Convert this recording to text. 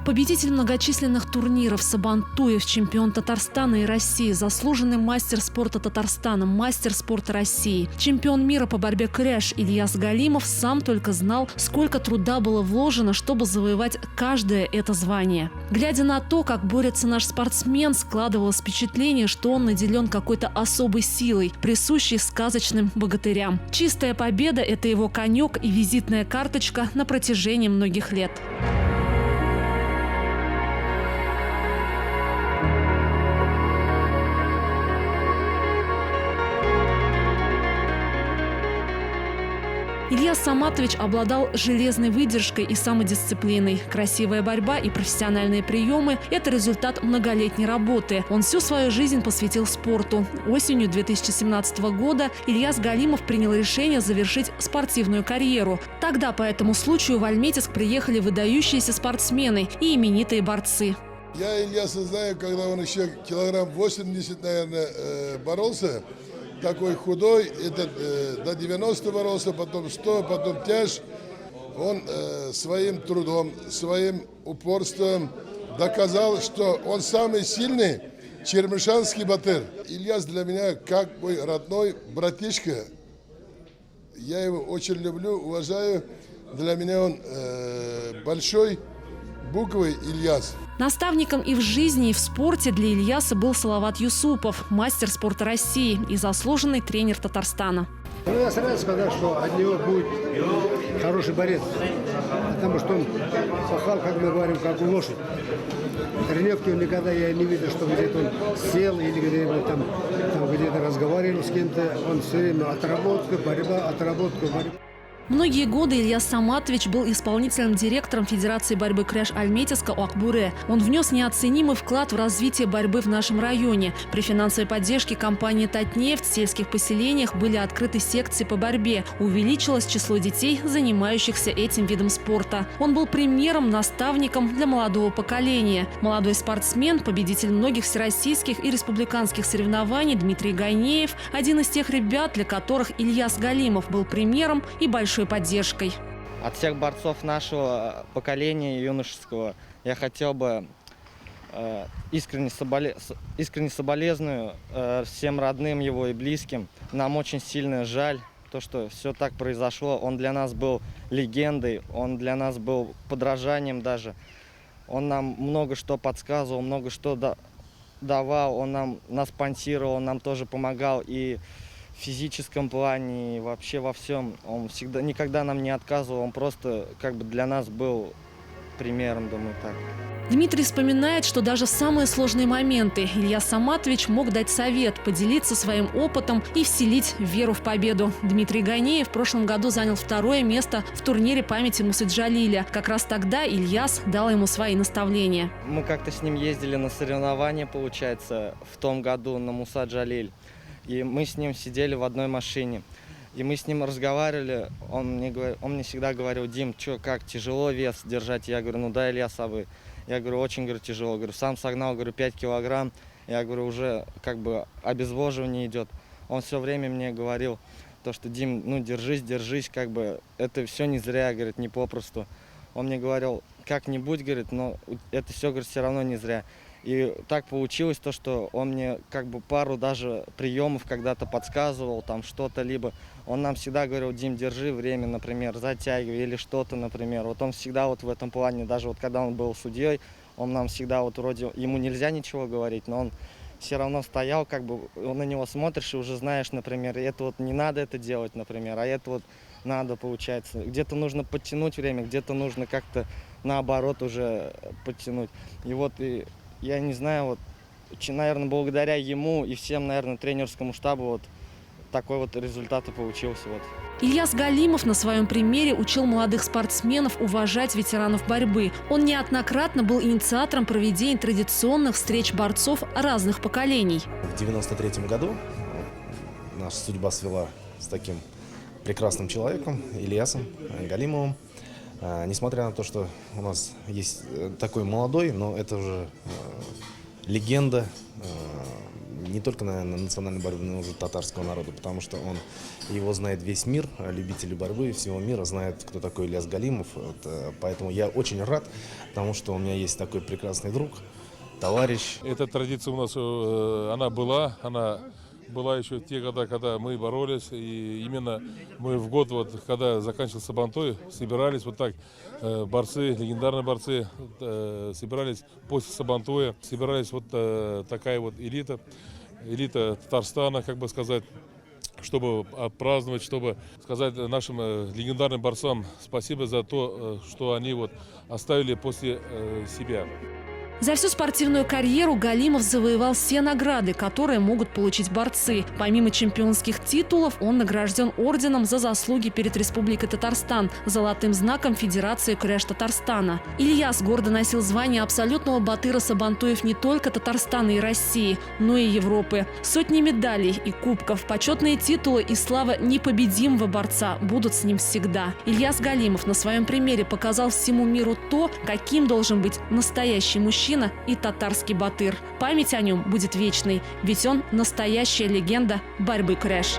Победитель многочисленных турниров Сабантуев, чемпион Татарстана и России, заслуженный мастер спорта Татарстана, мастер спорта России, чемпион мира по борьбе кряж Ильяс Галимов сам только знал, сколько труда было вложено, чтобы завоевать каждое это звание. Глядя на то, как борется наш спортсмен, складывалось впечатление, что он наделен какой-то особой силой, присущей сказочным богатырям. Чистая победа – это его конек и визитная карточка на протяжении многих лет. Ильяс Саматович обладал железной выдержкой и самодисциплиной. Красивая борьба и профессиональные приемы – это результат многолетней работы. Он всю свою жизнь посвятил спорту. Осенью 2017 года Ильяс Галимов принял решение завершить спортивную карьеру. Тогда по этому случаю в Альметьевск приехали выдающиеся спортсмены и именитые борцы. Я Ильяса знаю, когда он еще килограмм 80, наверное, боролся. Такой худой, этот до 90 боролся, потом 100, потом тяж. Он своим трудом, своим упорством доказал, что он самый сильный чермешанский батыр. Ильяс для меня как мой родной братишка. Я его очень люблю, уважаю. Для меня он большой буквой Ильяс. Наставником и в жизни, и в спорте для Ильяса был Салават Юсупов, мастер спорта России и заслуженный тренер Татарстана. Я сразу сказал, что от него будет хороший борец, потому что он пахал, как мы говорим, как лошадь. Тренировки никогда я не видел, что где-то он сел или где-то там где-то разговаривал с кем-то. Он все время отработка, борьба, отработка, борьба. Многие годы Ильяс Саматович был исполнительным директором Федерации борьбы кряж Альметьевска Акбуре. Он внес неоценимый вклад в развитие борьбы в нашем районе. При финансовой поддержке компании «Татнефть» в сельских поселениях были открыты секции по борьбе. Увеличилось число детей, занимающихся этим видом спорта. Он был примером, наставником для молодого поколения. Молодой спортсмен, победитель многих всероссийских и республиканских соревнований Дмитрий Гайнеев – один из тех ребят, для которых Ильяс Галимов был примером и большой поддержкой. От всех борцов нашего поколения юношеского я хотел бы искренне соболезную всем родным его и близким. Нам очень сильно жаль то, что все так произошло. Он для нас был легендой, он для нас был подражанием даже. Он нам много что подсказывал, много что давал, он нас спонсировал, он нам тоже помогал и в физическом плане, и вообще во всем. Он всегда, никогда нам не отказывал, он просто как бы для нас был примером, думаю, так. Дмитрий вспоминает, что даже в самые сложные моменты Ильяс Саматович мог дать совет, поделиться своим опытом и вселить веру в победу. Дмитрий Гайнеев в прошлом году занял 2-е место в турнире памяти Мусы Джалиля. Как раз тогда Ильяс дал ему свои наставления. Мы как-то с ним ездили на соревнования, получается, в том году на Муса Джалиль. И мы с ним сидели в одной машине. И мы с ним разговаривали. Он мне всегда говорил: Дим, что, как, тяжело вес держать? Я говорю: ну да, Ильяс, я говорю: очень, говорю, тяжело. Говорю, сам согнал, говорю, 5 килограмм. Я говорю, уже как бы обезвоживание идет. Он все время мне говорил, то, что: Дим, ну держись, как бы это все не зря, говорит, не попросту. Он мне говорил: как-нибудь, говорит, но это все, говорит, все равно не зря. И так получилось то, что он мне как бы пару даже приемов когда-то подсказывал, там что-то, либо он нам всегда говорил: Дим, держи время, например, затягивай или что-то, например. Вот он всегда вот в этом плане, даже вот когда он был судьей, он нам всегда вот вроде, ему нельзя ничего говорить, но он все равно стоял, как бы на него смотришь и уже знаешь, например, это вот не надо это делать, например, а это вот надо, получается. Где-то нужно подтянуть время, где-то нужно как-то наоборот уже подтянуть. И вот и я не знаю, вот, наверное, благодаря ему и всем, наверное, тренерскому штабу вот такой вот результат и получился. Вот. Ильяс Галимов на своем примере учил молодых спортсменов уважать ветеранов борьбы. Он неоднократно был инициатором проведения традиционных встреч борцов разных поколений. В 1993 году наша судьба свела с таким прекрасным человеком, Ильясом Галимовым. Несмотря на то, что у нас есть такой молодой, но это уже легенда не только на национальной борьбе, но уже татарского народа, потому что его знает весь мир, любители борьбы всего мира знают, кто такой Ильяс Галимов. Поэтому я очень рад, потому что у меня есть такой прекрасный друг, товарищ. Эта традиция у нас, она была еще в те годы, когда мы боролись, и именно мы в год, вот, когда заканчивался Сабантуй, собирались вот так, борцы, легендарные борцы, собирались после Сабантуя, собирались вот такая вот элита Татарстана, как бы сказать, чтобы отпраздновать, чтобы сказать нашим легендарным борцам спасибо за то, что они вот оставили после себя. За всю спортивную карьеру Галимов завоевал все награды, которые могут получить борцы. Помимо чемпионских титулов, он награжден орденом за заслуги перед Республикой Татарстан, золотым знаком Федерации Куряш Татарстана. Ильяс гордо носил звание абсолютного батыра сабантуев не только Татарстана и России, но и Европы. Сотни медалей и кубков, почетные титулы и слава непобедимого борца будут с ним всегда. Ильяс Галимов на своем примере показал всему миру то, каким должен быть настоящий мужчина и татарский батыр. Память о нем будет вечной, ведь он настоящая легенда борьбы куряш.